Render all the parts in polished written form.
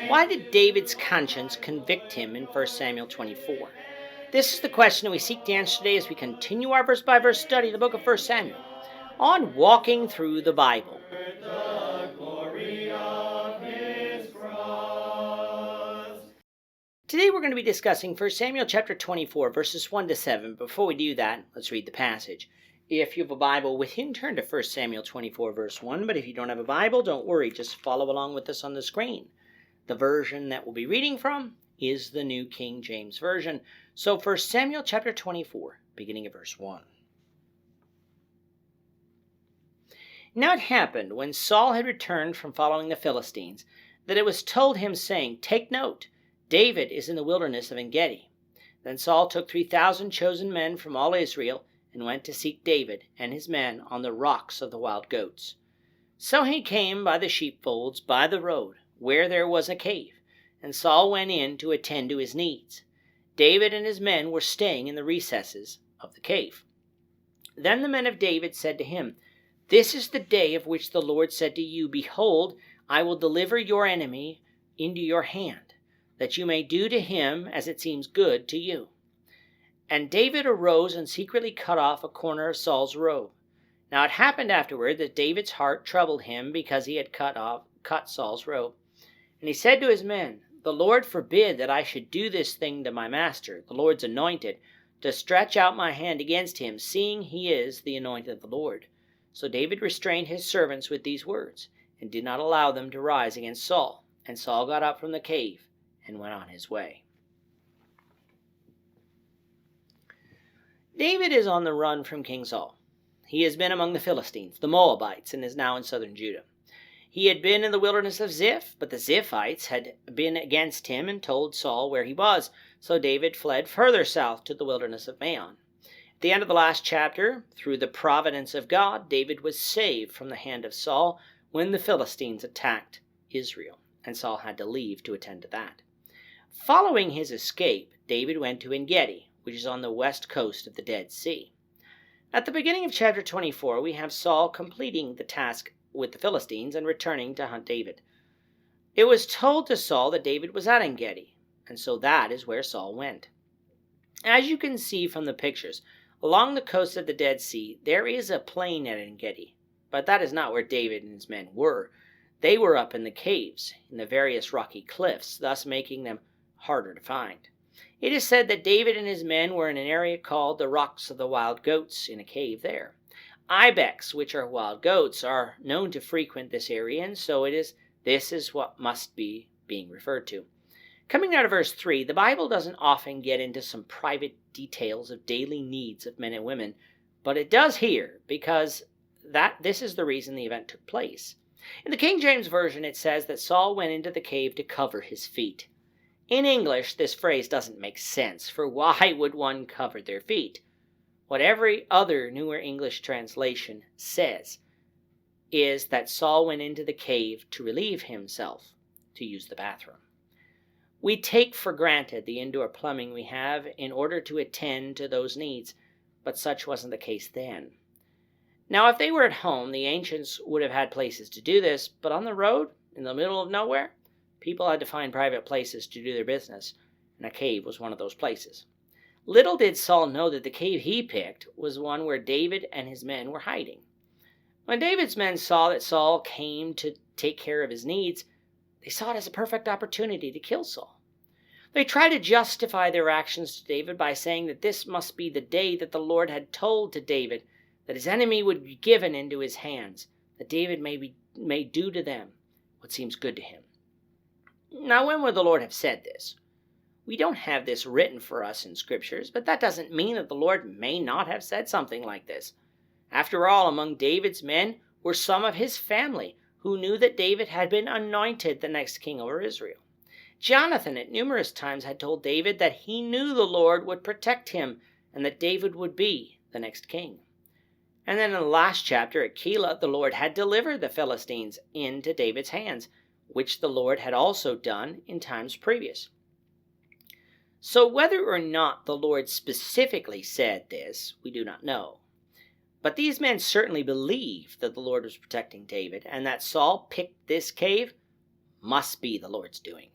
Why did David's conscience convict him in 1 Samuel 24? This is the question that we seek to answer today as we continue our verse-by-verse study of the book of 1 Samuel on walking through the Bible. Today we're going to be discussing 1 Samuel chapter 24, verses 1 to 7. Before we do that, let's read the passage. If you have a Bible with you, turn to 1 Samuel 24, verse 1. But if you don't have a Bible, don't worry. Just follow along with us on the screen. The version that we'll be reading from is the New King James Version. So 1 Samuel chapter 24, beginning at verse 1. Now it happened, when Saul had returned from following the Philistines, that it was told him, saying, Take note, David is in the wilderness of En-gedi. Then Saul took 3,000 chosen men from all Israel, and went to seek David and his men on the rocks of the wild goats. So he came by the sheepfolds by the road, where there was a cave, and Saul went in to attend to his needs. David and his men were staying in the recesses of the cave. Then the men of David said to him, This is the day of which the Lord said to you, Behold, I will deliver your enemy into your hand, that you may do to him as it seems good to you. And David arose and secretly cut off a corner of Saul's robe. Now it happened afterward that David's heart troubled him because he had cut Saul's robe. And he said to his men, The Lord forbid that I should do this thing to my master, the Lord's anointed, to stretch out my hand against him, seeing he is the anointed of the Lord. So David restrained his servants with these words, and did not allow them to rise against Saul. And Saul got up from the cave and went on his way. David is on the run from King Saul. He has been among the Philistines, the Moabites, and is now in southern Judah. He had been in the wilderness of Ziph, but the Ziphites had been against him and told Saul where he was. So David fled further south to the wilderness of Maon. At the end of the last chapter, through the providence of God, David was saved from the hand of Saul when the Philistines attacked Israel, and Saul had to leave to attend to that. Following his escape, David went to En-gedi, which is on the west coast of the Dead Sea. At the beginning of chapter 24, we have Saul completing the task with the Philistines and returning to hunt David. It was told to Saul that David was at En-gedi, and so that is where Saul went. As you can see from the pictures, along the coast of the Dead Sea, there is a plain at En-gedi, but that is not where David and his men were. They were up in the caves, in the various rocky cliffs, thus making them harder to find. It is said that David and his men were in an area called the Rocks of the Wild Goats, in a cave there. Ibex, which are wild goats, are known to frequent this area, and so this is what must be being referred to. Coming now to verse 3, the Bible doesn't often get into some private details of daily needs of men and women, but it does here, because this is the reason the event took place. In the King James Version, it says that Saul went into the cave to cover his feet. In English, this phrase doesn't make sense, for why would one cover their feet? What every other newer English translation says is that Saul went into the cave to relieve himself, to use the bathroom. We take for granted the indoor plumbing we have in order to attend to those needs, but such wasn't the case then. Now, if they were at home, the ancients would have had places to do this, but on the road, in the middle of nowhere, people had to find private places to do their business, and a cave was one of those places. Little did Saul know that the cave he picked was one where David and his men were hiding. When David's men saw that Saul came to take care of his needs, they saw it as a perfect opportunity to kill Saul. They tried to justify their actions to David by saying that this must be the day that the Lord had told to David that his enemy would be given into his hands, that David may do to them what seems good to him. Now, when would the Lord have said this? We don't have this written for us in Scriptures, but that doesn't mean that the Lord may not have said something like this. After all, among David's men were some of his family who knew that David had been anointed the next king over Israel. Jonathan at numerous times had told David that he knew the Lord would protect him and that David would be the next king. And then in the last chapter at Keilah, the Lord had delivered the Philistines into David's hands, which the Lord had also done in times previous. So whether or not the Lord specifically said this, we do not know. But these men certainly believed that the Lord was protecting David, and that Saul picked this cave must be the Lord's doing.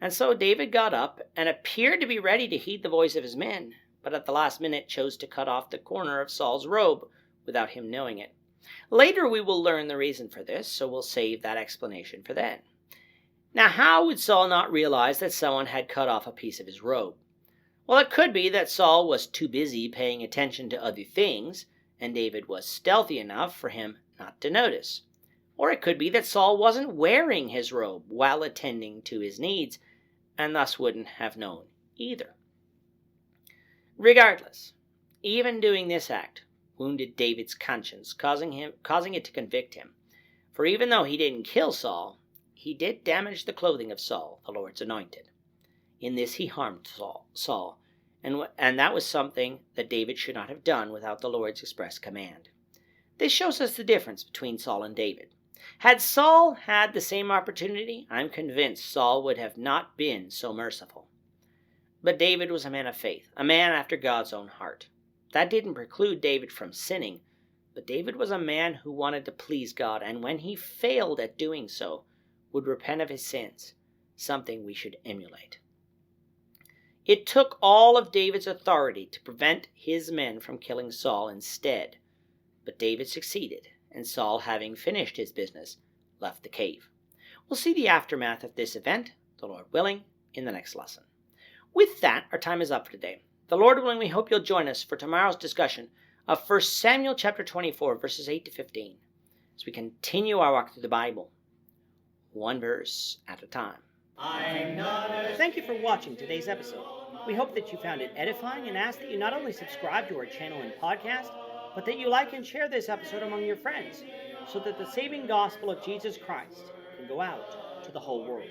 And so David got up and appeared to be ready to heed the voice of his men, but at the last minute chose to cut off the corner of Saul's robe without him knowing it. Later we will learn the reason for this, so we'll save that explanation for then. Now, how would Saul not realize that someone had cut off a piece of his robe? Well, it could be that Saul was too busy paying attention to other things, and David was stealthy enough for him not to notice. Or it could be that Saul wasn't wearing his robe while attending to his needs, and thus wouldn't have known either. Regardless, even doing this act wounded David's conscience, causing it to convict him. For even though he didn't kill Saul, he did damage the clothing of Saul, the Lord's anointed. In this he harmed Saul, and that was something that David should not have done without the Lord's express command. This shows us the difference between Saul and David. Had Saul had the same opportunity, I'm convinced Saul would have not been so merciful. But David was a man of faith, a man after God's own heart. That didn't preclude David from sinning, but David was a man who wanted to please God, and when he failed at doing so, would repent of his sins, something we should emulate. It took all of David's authority to prevent his men from killing Saul instead, but David succeeded, and Saul, having finished his business, left the cave. We'll see the aftermath of this event, the Lord willing, in the next lesson. With that, our time is up for today. The Lord willing, we hope you'll join us for tomorrow's discussion of 1 Samuel chapter 24, verses 8 to 15, as we continue our walk through the Bible, one verse at a time. Thank you for watching today's episode. We hope that you found it edifying and ask that you not only subscribe to our channel and podcast, but that you like and share this episode among your friends, so that the saving gospel of Jesus Christ can go out to the whole world.